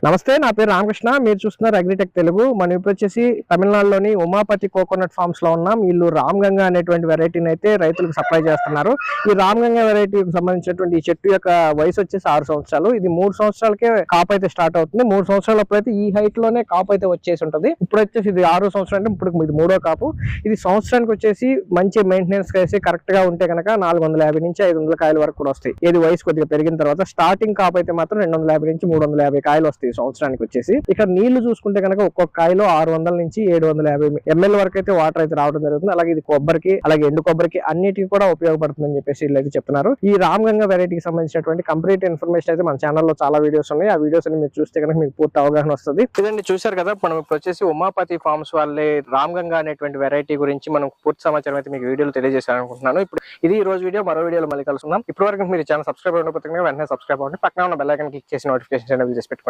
నమస్తే, నా పేరు రామకృష్ణ. మీరు చూస్తున్నారు అగ్రిటెక్ తెలుగు. మనం ఇప్పుడు వచ్చేసి తమిళనాడులోని ఉమాపతి కోకోనట్ ఫార్మ్స్ లో ఉన్నాం. వీళ్ళు రామ్ గంగా అనేటువంటి వెరైటీని అయితే రైతులకు సప్లై చేస్తున్నారు. ఈ రామ్ గంగా వెరైటీకి సంబంధించినటువంటి ఈ చెట్టు యొక్క వయసు వచ్చేసి 6 సంవత్సరాలు. ఇది 3 సంవత్సరాలకే కాపు అయితే స్టార్ట్ అవుతుంది. 3 సంవత్సరాల అప్పుడైతే ఈ హైట్ లోనే కాపు అయితే వచ్చేసి ఉంటుంది. ఇప్పుడు వచ్చేసి ఇది 6 సంవత్సరం అంటే ఇప్పుడు ఇది 3వ కాపు. ఇది సంవత్సరానికి వచ్చేసి మంచి మెయింటెనెన్స్ చేసి కరెక్ట్ గా ఉంటే కనుక 450 నుంచి 500 కాయల వరకు కూడా వస్తాయి. ఇది వయసు కొద్దిగా పెరిగిన తర్వాత స్టార్టింగ్ కాపు అయితే మాత్రం 250 నుంచి 350 కాయలు వస్తాయి సంవత్సరానికి వచ్చేసి. ఇక్కడ నీళ్లు చూసుకుంటే కనుక ఒక్కొక్క కాయలో 600 నుంచి 750 ml వరకు అయితే వాటర్ అయితే రావడం జరుగుతుంది. అలాగే ఇది కొబ్బరికి, అలాగే ఎండు కొబ్బరికి అన్నిటికీ కూడా ఉపయోగపడుతుందని చెప్పేసి వీళ్ళు అయితే చెప్తున్నారు. ఈ రామ్ గంగా వెరైటీకి సంబంధించినటువంటి కంప్లీట్ ఇన్ఫర్మేషన్ అయితే మన ఛానల్లో చాలా వీడియోస్ ఉన్నాయి. ఆ వీడియోస్ అని మీరు చూస్తే కనుక మీకు పూర్తి అవగాహన వస్తుంది. ఇదండి, చూశారు కదా. మనం ఇప్పుడు వచ్చేసి ఉమాపతి ఫార్మ్స్ వాళ్ళే రామ్ గంగా అనేటువంటి వెరైటీ గురించి మనం పూర్తి సమాచారం అయితే మీకు వీడియోలో తెలియజేయాలనుకుంటున్నాను. ఇప్పుడు ఇది ఈ రోజు వీడియో. మరో వీడియోలో మళ్ళీ కలుసుకుందాం. ఇప్పటి వరకు మీరు ఛానల్ సబ్స్క్రైబ్ అయినప్పుడు వెంటనే సబ్స్క్రైబ్ అవ్వండి. పక్కన ఉన్న బెల్ ఐకాన్ క్లిక్ చేసి నోటిఫికేషన్ ఎనేబుల్ చేసి పెట్టుకోండి.